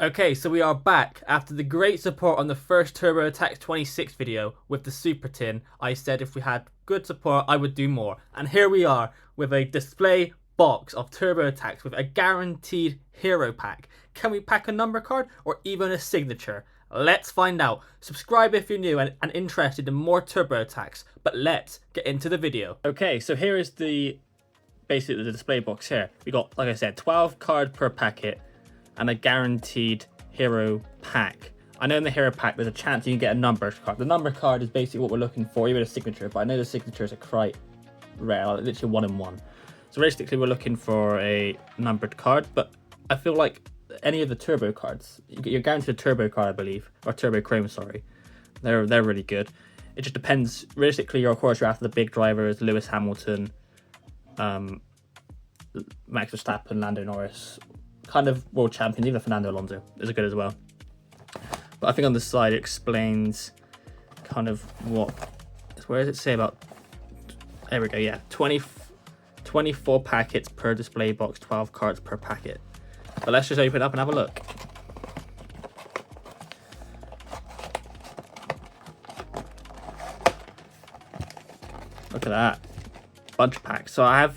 Okay, so we are back after the great support on the first Turbo Attax 26 video with the Super Tin. I said if we had good support, I would do more. And here we are with a display box of Turbo Attax with a guaranteed hero pack. Can we pack a number card or even a signature? Let's find out. Subscribe if you're new and interested in more Turbo Attax, but let's get into the video. Okay, so here is basically the display box here. We got, like I said, 12 cards per packet and a guaranteed hero pack. I know in the hero pack there's a chance you can get a number card. The number card is basically what we're looking for, even a signature, but I know the signatures are quite rare, like literally 1 in 1. So realistically we're looking for a numbered card, but I feel like any of the turbo cards, you're guaranteed a turbo card I believe, or turbo chrome, sorry. They're really good. It just depends. Realistically, of course, you're after the big drivers, Lewis Hamilton, Max Verstappen, Lando Norris, kind of world champions, even Fernando Alonso is good as well. But I think on the side it explains kind of where does it say about, there we go, yeah, 24 packets per display box, 12 cards per packet. But let's just open it up and have a look. Look at that, bunch of packs. So I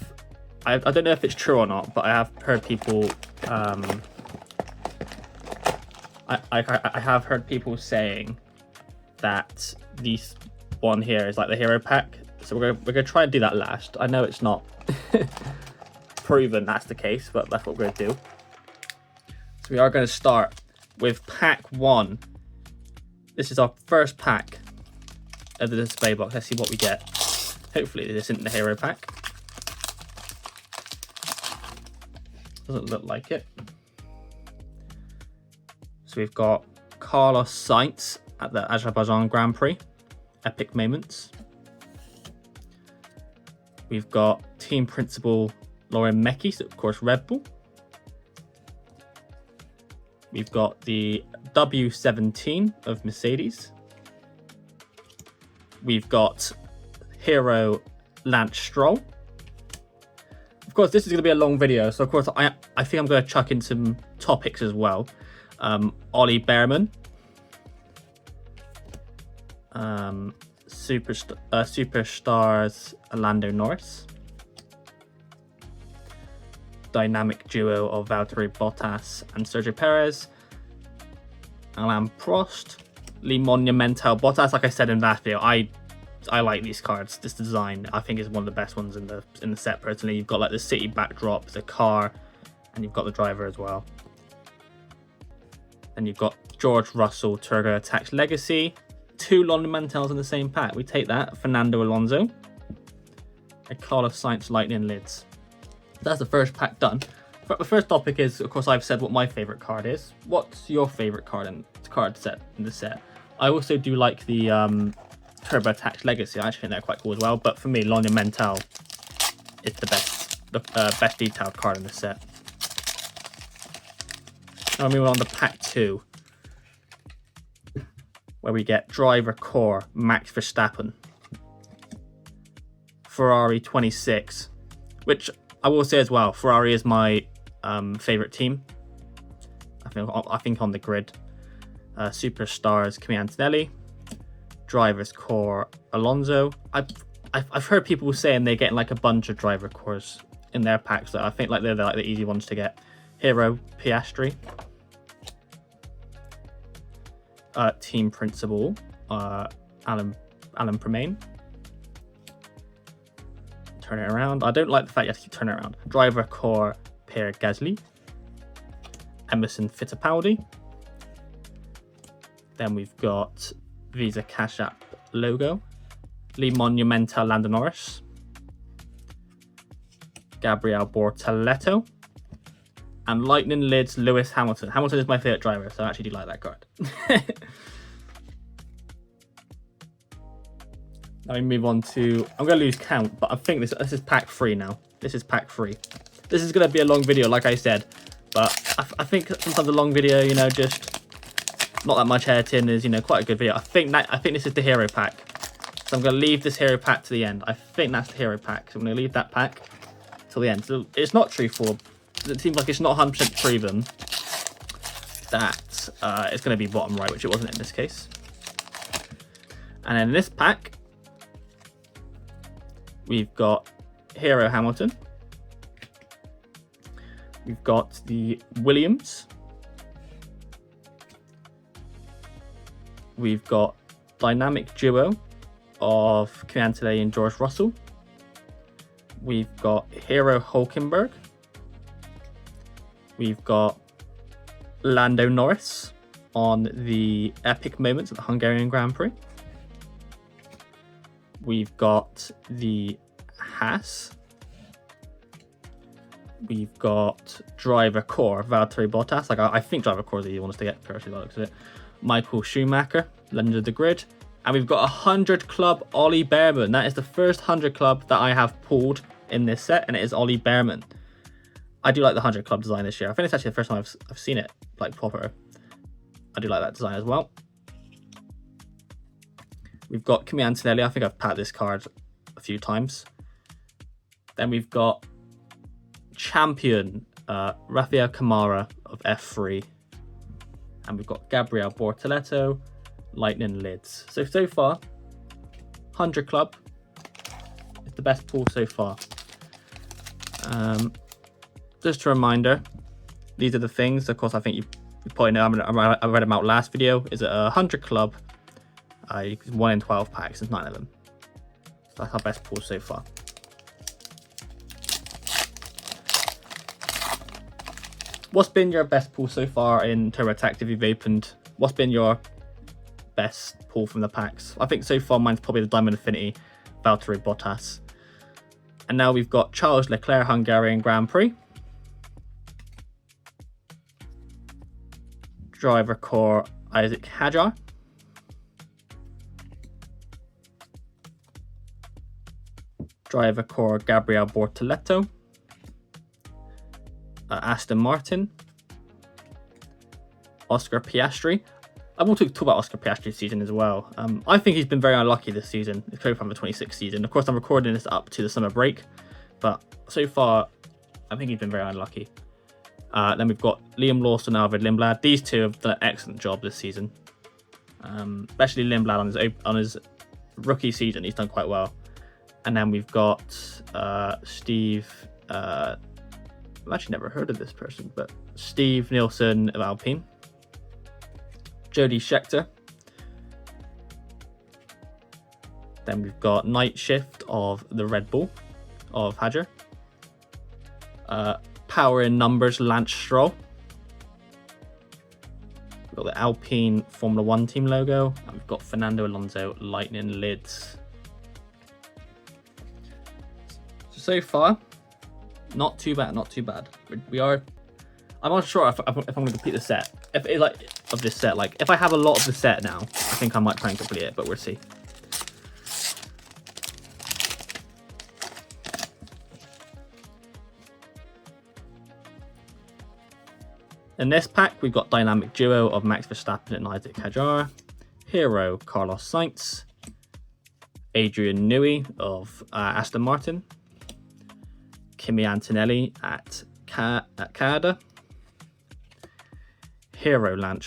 don't know if it's true or not, but I have heard people I have heard people saying that this one here is like the hero pack. So we're gonna try and do that last. I know it's not proven that's the case, but that's what we're gonna do. So we are gonna start with pack 1. This is our first pack of the display box. Let's see what we get. Hopefully this isn't the hero pack. Doesn't look like it. So we've got Carlos Sainz at the Azerbaijan Grand Prix, epic moments. We've got team principal Lauren Mecki, so of course Red Bull. We've got the W17 of Mercedes. We've got hero Lance Stroll. Of course, this is going to be a long video, so of course I think I'm going to chuck in some topics as well. Ollie Behrman, Superstars Lando Norris, dynamic duo of Valtteri Bottas and Sergio Perez, Alain Prost, Le Monumental Bottas. Like I said in that video, I like these cards. This design I think is one of the best ones in the set personally. You've got like the city backdrop, the car, and you've got the driver as well. And you've got George Russell Turbo Attax Legacy, 2 Monumentals in the same pack. We take that. Fernando Alonso, a Carlos Sainz Lightning Lids. That's the first pack done. But the first topic is, of course, I've said what my favorite card is. What's your favorite card set in the set? I also do like the Turbo Attax Legacy. I actually think they're quite cool as well. But for me, Monumental is the best detailed card in the set. Now moving on to pack 2, where we get driver core Max Verstappen, Ferrari 26, which I will say as well, Ferrari is my favorite team. I think on the grid. Superstars Kimi Antonelli, drivers core Alonso. I've heard people saying they're getting like a bunch of driver cores in their packs, so I think like they're like the easy ones to get. Hero Piastri, team principal Alan Permain. Turn it around. I don't like the fact you have to turn it around. Driver core Pierre Gasly, Emerson Fittipaldi. Then we've got Visa Cash App logo, Le Monumental Lando Norris, Gabriel Bortoleto, and Lightning Lids Lewis Hamilton. Hamilton is my favorite driver, so I actually do like that card. Now we move on to, I'm going to lose count, but I think this is pack 3 now. This is pack 3. This is going to be a long video, like I said, but I think sometimes a long video, you know, just not that much editing is, you know, quite a good video. I think this is the hero pack. So I'm going to leave this hero pack to the end. I think that's the hero pack. So I'm going to leave that pack till the end. So it's not truthful. It seems like it's not 100% proven. that it's going to be bottom right, which it wasn't in this case. And in this pack, we've got Hero Hamilton. We've got the Williams. We've got Dynamic Duo of Cantley and George Russell. We've got Hero Hulkenberg. We've got Lando Norris on the epic moments of the Hungarian Grand Prix. We've got the Haas. We've got Driver Core, Valtteri Bottas. Like I think Driver Core is the easy one to get, personally, looks at it. Michael Schumacher, Legend of the Grid. And we've got 100 Club Ollie Behrman. That is the first 100 Club that I have pulled in this set, and it is Ollie Behrman. I do like the 100 Club design this year. I think it's actually the first time I've seen it like proper. I do like that design as well. We've got Kimi Antonelli. I think I've packed this card a few times. Then we've got Champion Rafael Camara of F3. And we've got Gabriel Bortoleto, Lightning Lids. So far, 100 Club is the best pull so far. Just a reminder, these are the things. Of course, I think you probably know. I read them out last video. Is it 100 Club? 1 in 12 packs. There's 9 of them. So that's our best pull so far. What's been your best pull so far in Turbo Attax if you've opened? What's been your best pull from the packs? I think so far mine's probably the Diamond Affinity, Valtteri Bottas. And now we've got Charles Leclerc Hungarian Grand Prix. Driver Core Isaac Hadjar. Driver Core Gabriel Bortoleto. Aston Martin. Oscar Piastri. I will talk about Oscar Piastri's season as well. I think he's been very unlucky this season. It's clearly from the 26th season. Of course, I'm recording this up to the summer break, but so far, I think he's been very unlucky. Then we've got Liam Lawson and Arvid Lindblad. These two have done an excellent job this season. Especially Lindblad on his rookie season, he's done quite well. And then we've got Steve. I've actually never heard of this person, but Steve Nielsen of Alpine. Jody Scheckter. Then we've got Night Shift of the Red Bull of Hadjar. Power in Numbers Lance Stroll. We've got the Alpine Formula 1 team logo. And we've got Fernando Alonso Lightning Lids. So far, not too bad, not too bad. I'm not sure if I'm going to complete the set. If I have a lot of the set now, I think I might try and complete it, but we'll see. In this pack, we've got Dynamic Duo of Max Verstappen and Isaac Hadjar, Hero Carlos Sainz, Adrian Newey of Aston Martin, Kimi Antonelli at Canada, Hero Lando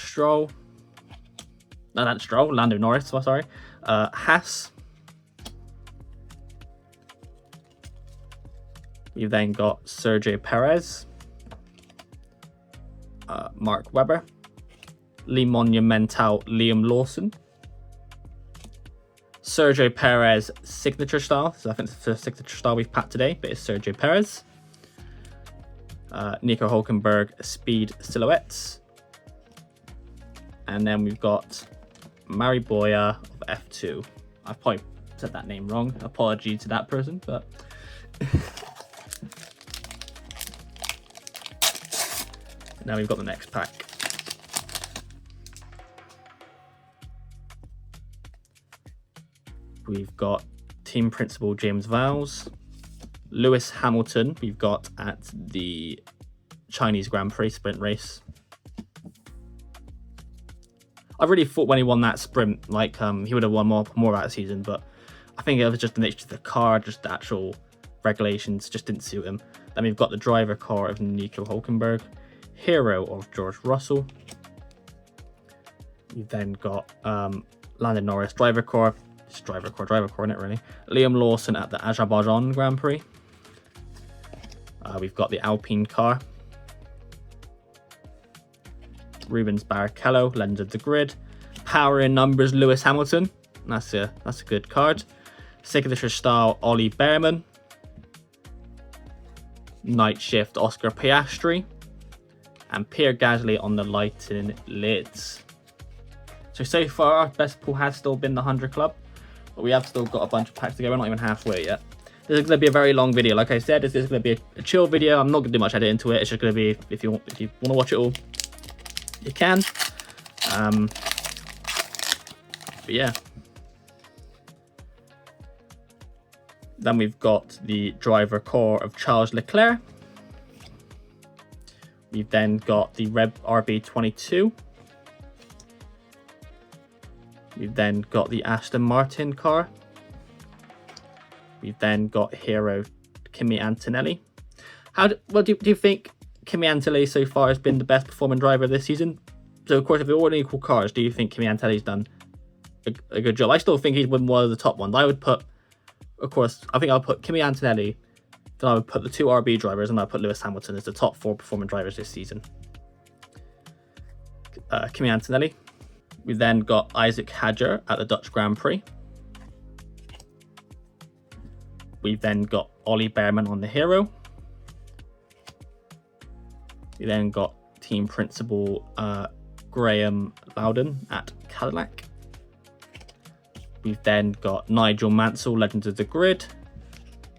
Norris, sorry, Haas. We've then got Sergio Perez, Mark Webber, Le Monumental Liam Lawson, Sergio Perez signature style. So I think it's the first signature style we've packed today, but it's Sergio Perez. Nico Hulkenberg Speed Silhouettes. And then we've got Mari Boya of F2. I've probably said that name wrong. Apology to that person, but now we've got the next pack. We've got Team Principal James Vowles, Lewis Hamilton. We've got at the Chinese Grand Prix sprint race. I really thought when he won that sprint, he would have won more that season, but I think it was just the nature of the car, just the actual regulations just didn't suit him. Then we've got the driver car of Nico Hulkenberg, Hero of George Russell, You've then got Lando Norris driver core. It's driver core, isn't it really? Liam Lawson at the Azerbaijan Grand Prix. We've got the Alpine car. Rubens Barrichello, Legends of the Grid. Power in numbers, Lewis Hamilton. That's a good card. Signature style, Ollie Behrman. Night Shift, Oscar Piastri. And Pierre Gasly on the Lighting lids. So far, our best pull has still been the 100 Club. But we have still got a bunch of packs to go. We're not even halfway yet. This is going to be a very long video. Like I said, this is going to be a chill video. I'm not going to do much edit into it. It's just going to be, if you want to watch it all, you can. But yeah. Then we've got the driver core of Charles Leclerc. We've then got the Red RB22. We've then got the Aston Martin car. We've then got Hero Kimi Antonelli. What do you think Kimi Antonelli so far has been the best performing driver this season? So of course, if they're all in equal cars, do you think Kimi Antonelli's done a good job? I still think he's been one of the top ones. I would put, of course, I think I'll put Kimi Antonelli, then I would put the 2 RB drivers, and I'll put Lewis Hamilton as the top 4 performing drivers this season. Kimi Antonelli. We've then got Isaac Hadjar at the Dutch Grand Prix. We've then got Ollie Behrman on the Hero. We then got team principal Graham Loudon at Cadillac. We've then got Nigel Mansell, Legends of the Grid.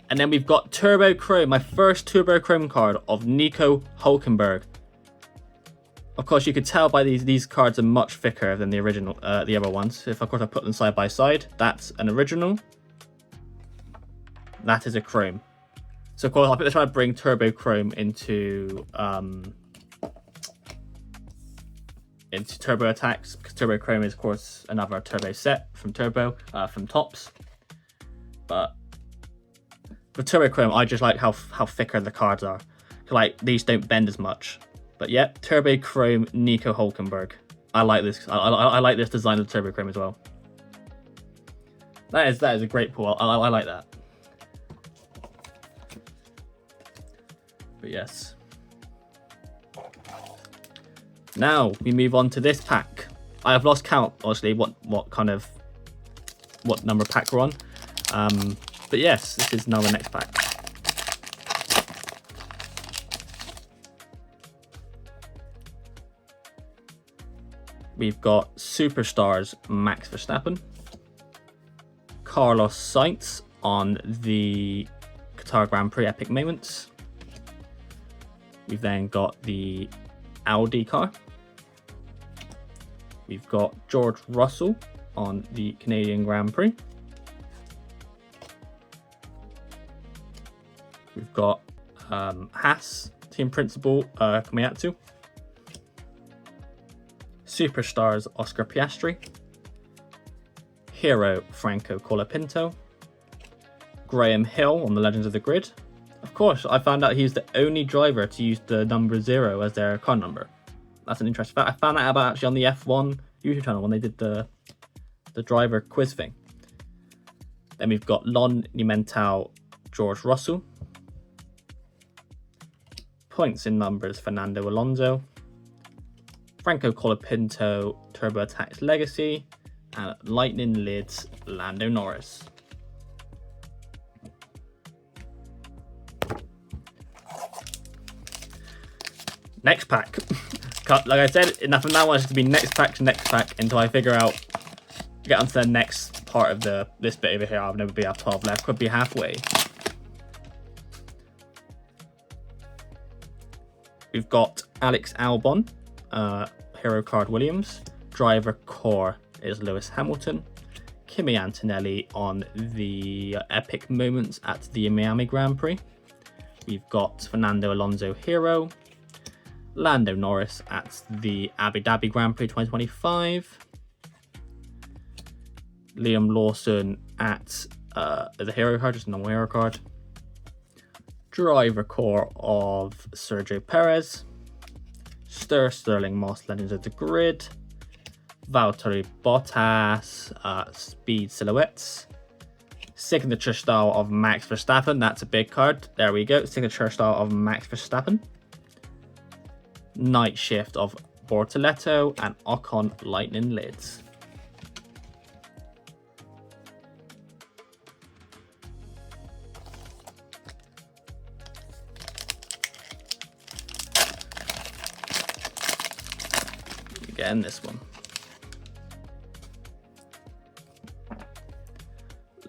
And then we've got Turbo Chrome, my first Turbo Chrome card of Nico Hulkenberg. Of course, you could tell by these cards are much thicker than the original, the other ones. If of course I put them side by side, that's an original. That is a Chrome. So of course, I think they're trying to bring Turbo Chrome into Turbo Attax, because Turbo Chrome is of course another Turbo set from Turbo, from Topps. But with Turbo Chrome, I just like how thicker the cards are. Like these don't bend as much. But yeah, Turbo Chrome Nico Hulkenberg. I like this. I like this design of Turbo Chrome as well. That is a great pull. I like that. But yes. Now we move on to this pack. I have lost count, honestly, what number pack we're on. But yes, this is now the next pack. We've got Superstars Max Verstappen, Carlos Sainz on the Qatar Grand Prix Epic Moments. We've then got the Audi car. We've got George Russell on the Canadian Grand Prix. We've got Haas team principal Komayatsu. Superstars Oscar Piastri. Hero Franco Colapinto. Graham Hill on the Legends of the Grid. Of course, I found out he's the only driver to use the number 0 as their car number. That's an interesting fact. I found that out actually on the F1 YouTube channel when they did the driver quiz thing. Then we've got Lon Nimental George Russell. Points in numbers Fernando Alonso. Franco Colapinto Turbo Attax Legacy. And Lightning Lids Lando Norris. Next pack. Like I said, enough from now on, it's going to be next pack to next pack until I figure out, get onto the next part of this bit over here. I'll never be up 12 left, could be halfway. We've got Alex Albon, Hero Card Williams. Driver core is Lewis Hamilton. Kimi Antonelli on the Epic Moments at the Miami Grand Prix. We've got Fernando Alonso Hero. Lando Norris at the Abu Dhabi Grand Prix 2025. Liam Lawson at the Hero card, just a normal Hero card. Driver core of Sergio Perez. Sterling Moss Legends of the Grid. Valtteri Bottas, speed silhouettes. Signature style of Max Verstappen, that's a big card. There we go, signature style of Max Verstappen. Night Shift of Bortoletto and Ocon Lightning lids. Again, this one.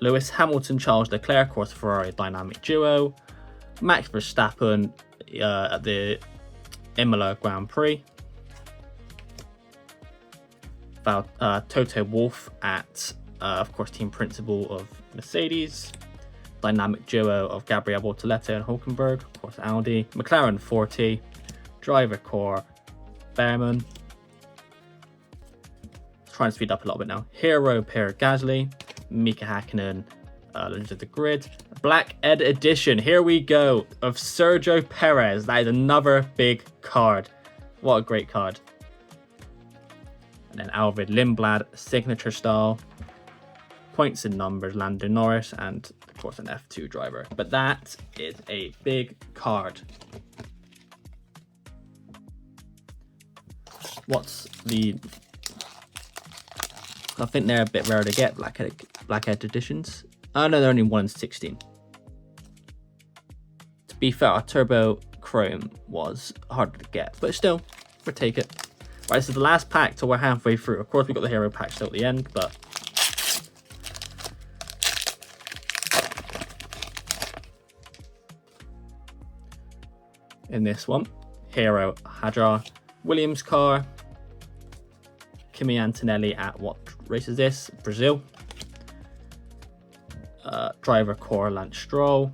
Lewis Hamilton, Charles Leclerc, of course, Ferrari dynamic duo. Max Verstappen at the Imola Grand Prix. Toto Wolff at, of course, team principal of Mercedes. Dynamic duo of Gabriel Bortoletto and Hulkenberg, of course, Audi. McLaren 40. Driver core, Behrman. Trying to speed up a little bit now. Hero Pierre Gasly. Mika Hakkinen, Legends of the Grid. Black Ed edition, here we go, of Sergio Perez. That is another big card. What a great card. And then Alfred Lindblad, signature style. Points and numbers, Lando Norris, and of course an F2 driver. But that is a big card. What's the... I think they're a bit rare to get, Blackhead editions. Oh no, they're only 1 in 16. To be fair, our Turbo Chrome was harder to get, but still, we'll take it. Right, this is the last pack, so we're halfway through. Of course, we got the hero pack still at the end, but... in this one, Hero Hadjar, Williams car, Kimi Antonelli at what race is this? Brazil. Driver core Lance Stroll.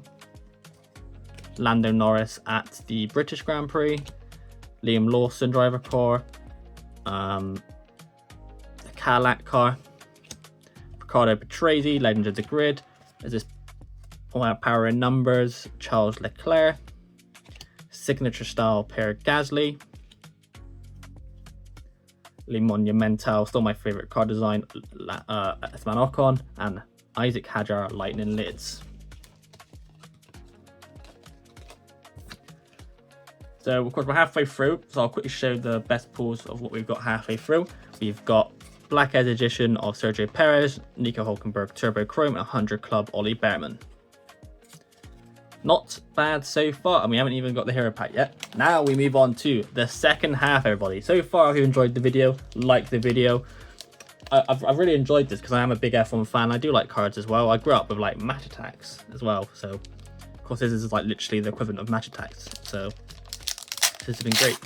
Lando Norris at the British Grand Prix. Liam Lawson driver core. The Cadillac car. Riccardo Patrese, Legend of the Grid. Is this power in numbers? Charles Leclerc. Signature style Pierre Gasly. Le Monumental, still my favorite car design, Esteban Ocon, and Isaac Hadjar Lightning lids. So of course we're halfway through, so I'll quickly show the best pulls of what we've got halfway through. We've got Blackhead edition of Sergio Perez, Nico Hulkenberg Turbo Chrome, and 100 Club Ollie Behrman. Not bad so far, and we haven't even got the hero pack yet. Now we move on to the second half, everybody. So far, if you enjoyed the video, like the video. I've really enjoyed this because I am a big F1 fan. I do like cards as well. I grew up with like Attax as well, so of course this is like literally the equivalent of Attax. So this has been great.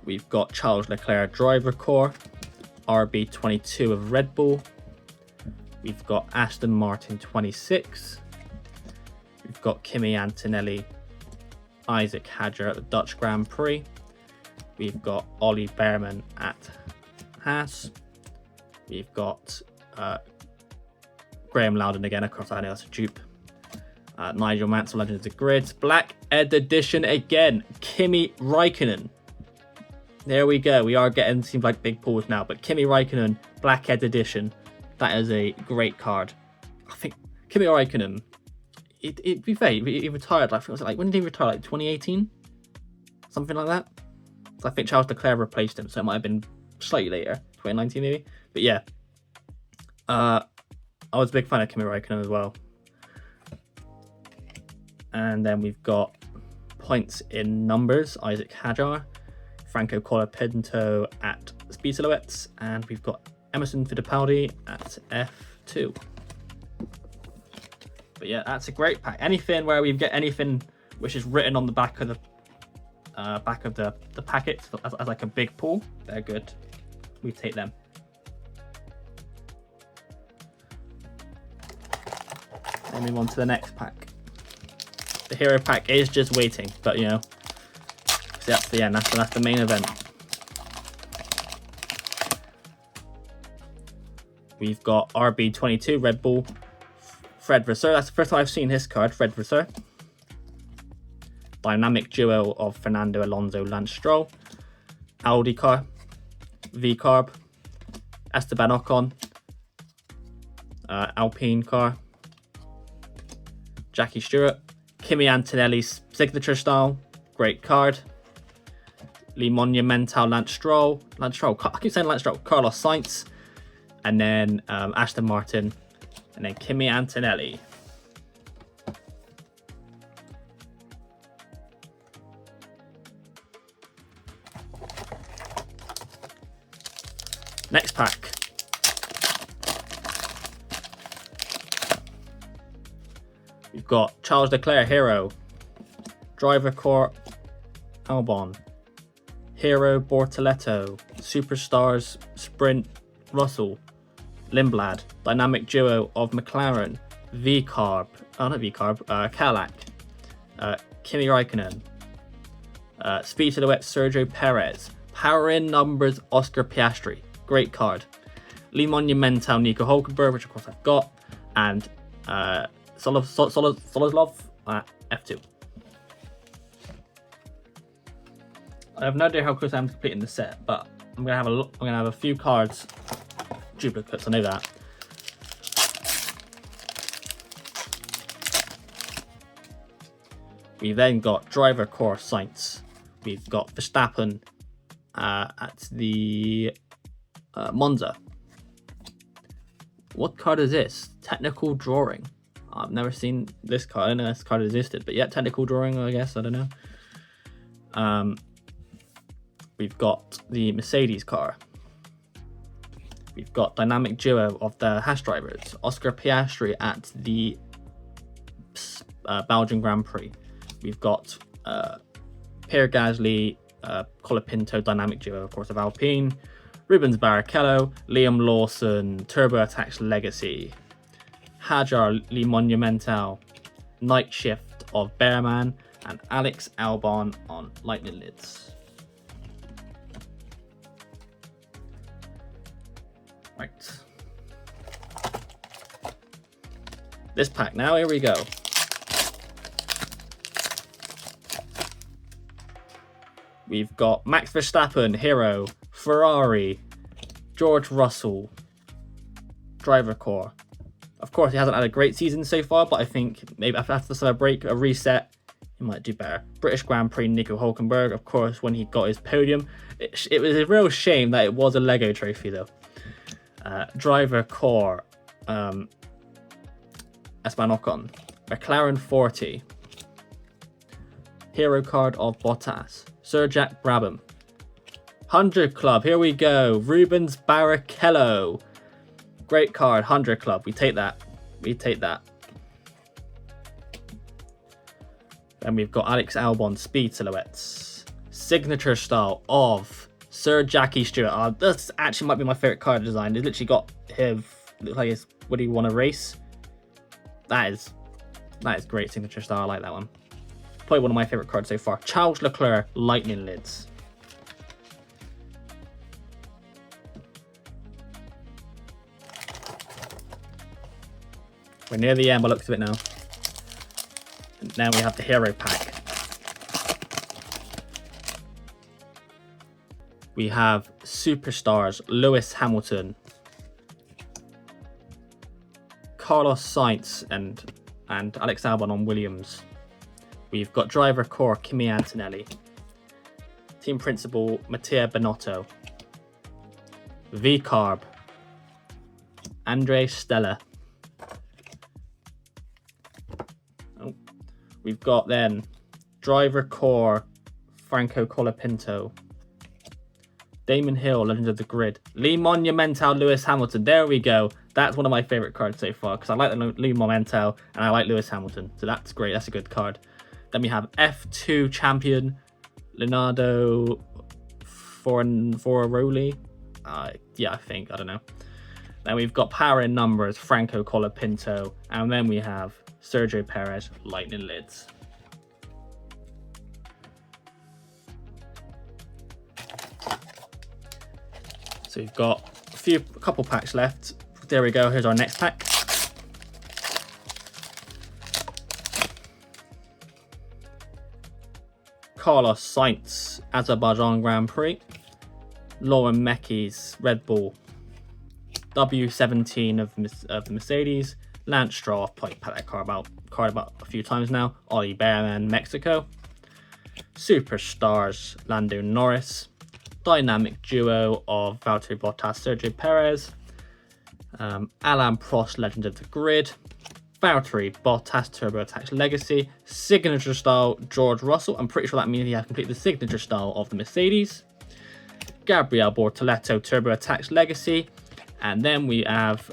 We've got Charles Leclerc driver core, RB22 of Red Bull. We've got Aston Martin 26. We've got Kimi Antonelli, Isaac Hadjar at the Dutch Grand Prix. We've got Ollie Behrman at Haas. We've got Graham Loudon again, of course I know that's a dupe. Nigel Mansell, Legend of the Grid. Black Ed edition again, Kimi Raikkonen. There we go, we are getting, seems like big pulls now, but Kimi Raikkonen, Black Ed edition. That is a great card. I think Kimi Raikkonen, it'd be fair, he retired, like, when did he retire, like 2018? Something like that? So I think Charles Leclerc replaced him, so it might have been slightly later, 2019 maybe. But yeah, I was a big fan of Kimi Raikkonen as well. And then we've got points in numbers, Isaac Hadjar, Franco Colapinto at Speed Silhouettes, and we've got Emerson Fittipaldi at F2. But yeah, that's a great pack. Anything where we get anything which is written on the back of the packet as like a big pull, they're good. We take them. Then move on to the next pack. The hero pack is just waiting, but you know, see, that's the end. That's the main event. We've got RB22 Red Bull, Fred Vasseur. That's the first time I've seen his card, Fred Vasseur. Dynamic Duo of Fernando Alonso, Lance Stroll. Audi car. V-Carb. Esteban Ocon. Alpine car. Jackie Stewart. Kimi Antonelli's signature style. Great card. Le Monumental Lance Stroll. I keep saying Lance Stroll. Carlos Sainz. And then Aston Martin. And then Kimi Antonelli. Next pack. We've got Charles Leclerc, Hero. Driver Core, Albon. Hero, Bortoletto. Superstars, Sprint, Russell. Lindblad. Dynamic Duo of McLaren. V-Carb. Oh, not V-Carb. Cadillac. Kimi Raikkonen. Speed Silhouette, Sergio Perez. Power in numbers, Oscar Piastri. Great card. Le Monumental, Nico Hulkenberg, which of course I've got. And Solozlov F2. I have no idea how close I am to completing the set, but I'm gonna have a look. I'm gonna have a few cards, duplicates. I know that. We've then got Driver Core Sainz. We've got Verstappen at the Monza. What card is this? Technical Drawing. I've never seen this card. I don't know this card existed, but yeah, Technical Drawing, I guess. I don't know. We've got the Mercedes car. We've got Dynamic Duo of the Haas drivers. Oscar Piastri at the Belgian Grand Prix. We've got Pierre Gasly, Colapinto Dynamic Duo, of course, of Alpine. Rubens Barrichello, Liam Lawson, Turbo Attax Legacy. Hajar Le Monumental, Night Shift of Bearman, and Alex Albon on Lightning Lids. Right. This pack now, here we go. We've got Max Verstappen, Hero, Ferrari, George Russell, Driver Core. Of course, he hasn't had a great season so far, but I think maybe after the summer break, a reset, he might do better. British Grand Prix, Nico Hulkenberg. Of course, when he got his podium, it was a real shame that it was a Lego trophy, though. Driver Core, Esteban Ocon. McLaren 40. Hero card of Bottas. Sir Jack Brabham. 100 Club, here we go. Rubens Barrichello. Great card, 100 Club. We take that. We take that. Then we've got Alex Albon Speed Silhouettes. Signature style of Sir Jackie Stewart. This actually might be my favorite card design. It's literally got him. Looks like it's what do you want to race? That is great signature style. I like that one. Probably one of my favorite cards so far. Charles Leclerc Lightning Lids. We're near the end by the looks of it now. And now we have the Hero pack. We have Superstars Lewis Hamilton, Carlos Sainz, and Alex Albon on Williams. We've got Driver Core Kimi Antonelli, Team Principal Mattia Binotto, V-Carb Andre Stella. We've got then Driver Core Franco Colapinto, Damon Hill, Legends of the Grid, Le Monumental Lewis Hamilton. There we go. That's one of my favorite cards so far because I like the Le Monumental and I like Lewis Hamilton. So that's great. That's a good card. Then we have F2 champion Leonardo Foraroli. Yeah, I think. I don't know. Then we've got Power in Numbers Franco Colapinto, and then we have Sergio Perez Lightning Lids. So we've got a couple packs left. There we go. Here's our next pack. Carlos Sainz, Azerbaijan Grand Prix. Lauren Mecky's Red Bull. W17 of the Mercedes. Lance Stroll, I've probably put that card about a few times now. Ollie Bearman, Mexico. Superstars, Lando Norris. Dynamic duo of Valtteri Bottas, Sergio Perez. Alain Prost, Legend of the Grid. Valtteri Bottas, Turbo Attax Legacy. Signature style, George Russell. I'm pretty sure that means he has completed the signature style of the Mercedes. Gabriel Bortoleto, Turbo Attax Legacy. And then we have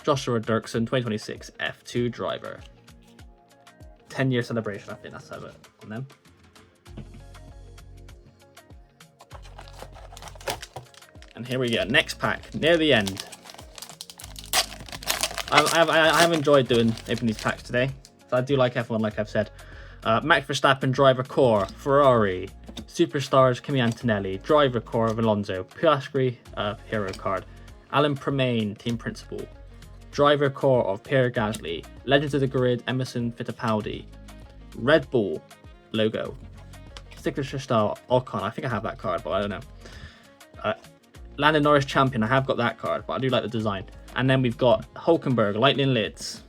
Joshua Dirksen, 2026 F2 driver. 10-year celebration, I think that's how it on them. And here we go, next pack, near the end. I have enjoyed opening these packs today. So I do like F1, like I've said. Max Verstappen, driver core, Ferrari. Superstars, Kimi Antonelli, driver core of Alonso. Piastri, hero card. Alan Premain, team principal. Driver core of Pierre Gasly. Legends of the Grid, Emerson Fittipaldi. Red Bull logo. Signature style, Ocon. I think I have that card, but I don't know. Lando Norris champion. I have got that card, but I do like the design. And then we've got Hulkenberg, Lightning Lids.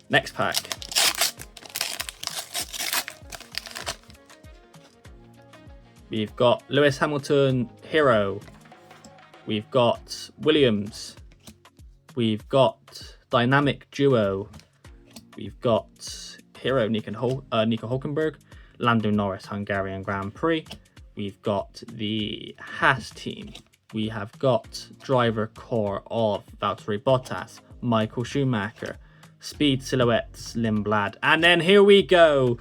Next pack. We've got Lewis Hamilton, Hero. We've got Williams. We've got Dynamic Duo. We've got Hero, Nico Hulkenberg. Lando Norris, Hungarian Grand Prix. We've got the Haas team. We have got driver core of Valtteri Bottas, Michael Schumacher. Speed Silhouettes, Lindblad. And then here we go.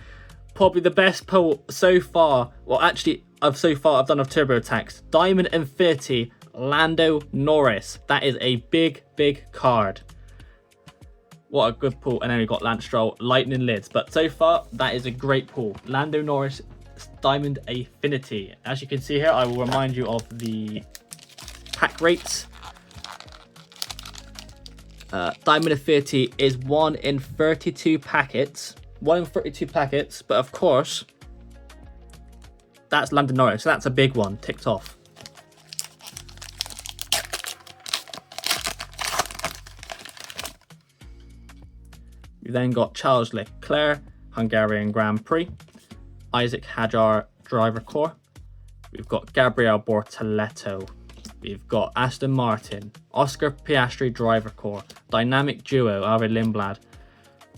Probably the best pull so far. Well, actually, I've done of Turbo Attax. Diamond Infinity, Lando Norris. That is a big, big card. What a good pull. And then we've got Lance Stroll, Lightning Lids. But so far, that is a great pull. Lando Norris, Diamond Infinity. As you can see here, I will remind you of the pack rates. Diamond Infinity is 1 in 32 packets. 1 in 32 packets, but of course, that's Lando Norris, so that's a big one, ticked off. We then got Charles Leclerc, Hungarian Grand Prix. Isaac Hadjar, driver core. We've got Gabriel Bortoleto. We've got Aston Martin, Oscar Piastri, driver core. Dynamic duo, Arvid Lindblad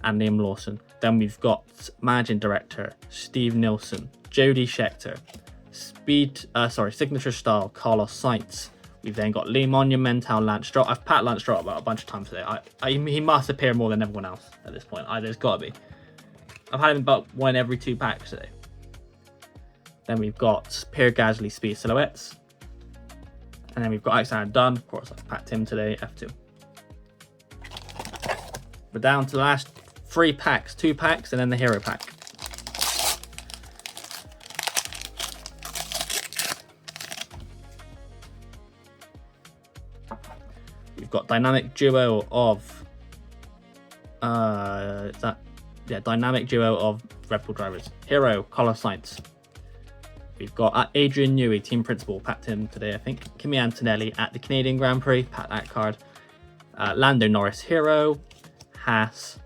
and Liam Lawson. Then we've got managing director, Steve Nilsson, Jody Scheckter. Signature style, Carlos Sainz. We've then got Lee Monumental, Lance Stroll. I've packed Lance Stroll about a bunch of times today. He must appear more than everyone else at this point. There's got to be. I've had him about 1 every 2 packs today. Then we've got Pierre Gasly, Speed Silhouettes. And then we've got Alexander Dunn. Of course, I've packed him today, F2. We're down to the last 3 packs, 2 packs, and then the hero pack. We've got Dynamic Duo of Dynamic Duo of Red Bull drivers. Hero, Carlos Sainz. We've got Adrian Newey, team principal, packed him today, I think. Kimi Antonelli at the Canadian Grand Prix, packed that card. Lando Norris, Hero. Haas.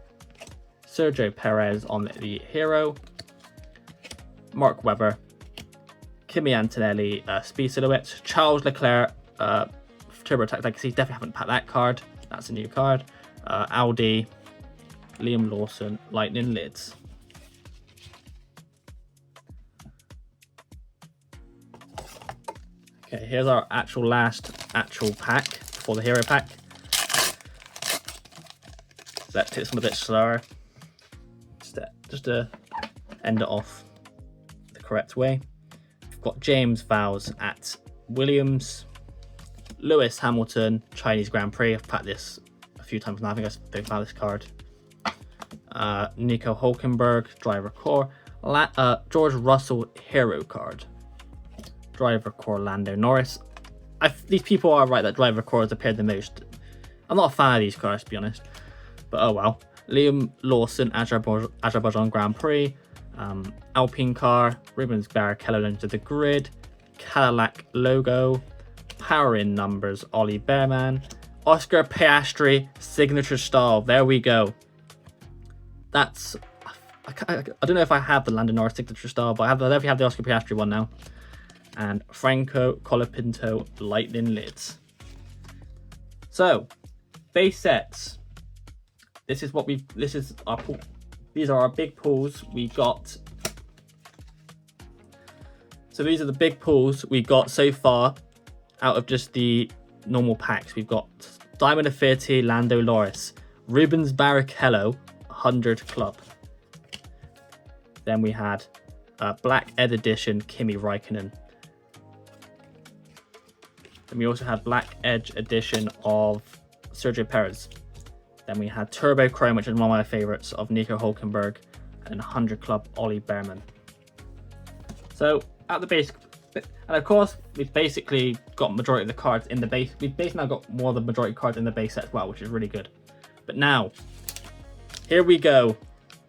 Sergio Perez on the Hero. Mark Webber. Kimi Antonelli, Speed Silhouettes. Charles Leclerc, Turbo Attax Legacy. Definitely haven't packed that card. That's a new card. Audi. Liam Lawson, Lightning Lids. Okay, here's our last pack for the hero pack. Let's take this one a bit slower, just to end it off the correct way. We've got James Vowles at Williams, Lewis Hamilton, Chinese Grand Prix. I've packed this a few times now. I think I spoke about this card. Nico Hulkenberg, driver core. George Russell, hero card. Driver core, Lando Norris. These people are right that driver core has appeared the most. I'm not a fan of these cars, to be honest. But oh well. Liam Lawson, Azerbaijan Grand Prix. Alpine car. Rubens Barrichello into the grid. Cadillac logo. Power in numbers, Ollie Bearman. Oscar Piastri, signature style. There we go. That's... I don't know if I have the Lando Norris signature style, but I definitely have the Oscar Piastri one now. And Franco Colapinto lightning lids. So, base sets. This is what these are our big pulls we got. So these are the big pulls we got so far out of just the normal packs. We've got Diamond Affinity Lando Norris, Rubens Barrichello 100 Club. Then we had Black Ed Edition Kimi Räikkönen. Then we also had Black Edge Edition of Sergio Perez. Then we had Turbo Chrome, which is one of my favorites, of Nico Hulkenberg, and 100 Club Ollie Bearman. So at the base, and of course we've basically got majority of the cards in the base. We've basically now got more of the majority cards in the base set as well, which is really good. But now, here we go.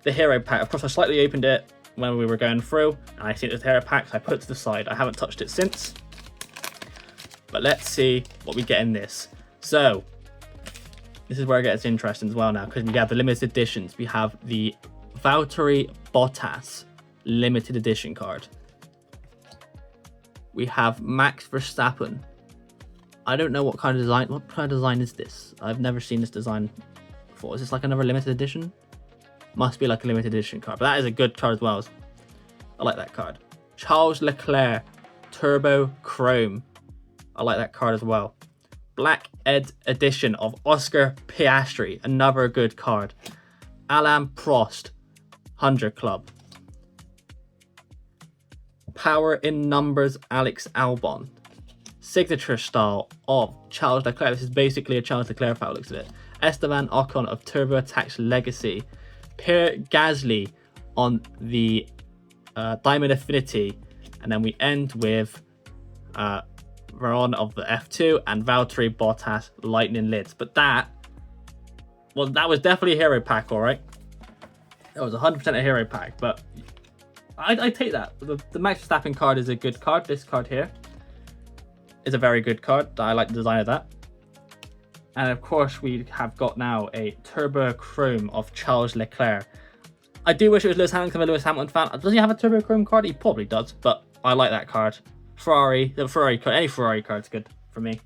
The hero pack. Of course, I slightly opened it when we were going through, and I seen it was the hero pack, so I put it to the side. I haven't touched it since. But let's see what we get in this. So, this is where it gets interesting as well now, because we have the limited editions. We have the Valtteri Bottas limited edition card. We have Max Verstappen. I don't know what kind of design is this? I've never seen this design before. Is this like another limited edition? Must be like a limited edition card, but that is a good card as well. I like that card. Charles Leclerc Turbo Chrome. I like that card as well. Black Ed Edition of Oscar Piastri. Another good card. Alain Prost 100 Club. Power in Numbers Alex Albon. Signature style of Charles Leclerc. This is basically a Charles Leclerc file, looks at it. Esteban Ocon of Turbo Attax Legacy. Pierre Gasly on the Diamond Affinity. And then we end with Veron of the F2 and Valtteri Bottas Lightning Lids. But that was definitely a hero pack, alright? That was 100% a hero pack, but I take that. The Max Verstappen card is a good card. This card here is a very good card. I like the design of that. And of course, we have got now a Turbo Chrome of Charles Leclerc. I do wish it was Lewis Hamilton. I'm a Lewis Hamilton fan. Does he have a Turbo Chrome card? He probably does, but I like that card. The Ferrari card, any Ferrari card's good for me.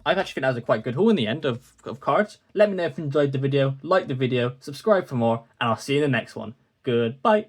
I actually think that was a quite good haul in the end of cards. Let me know if you enjoyed the video, like the video, subscribe for more, and I'll see you in the next one. Goodbye.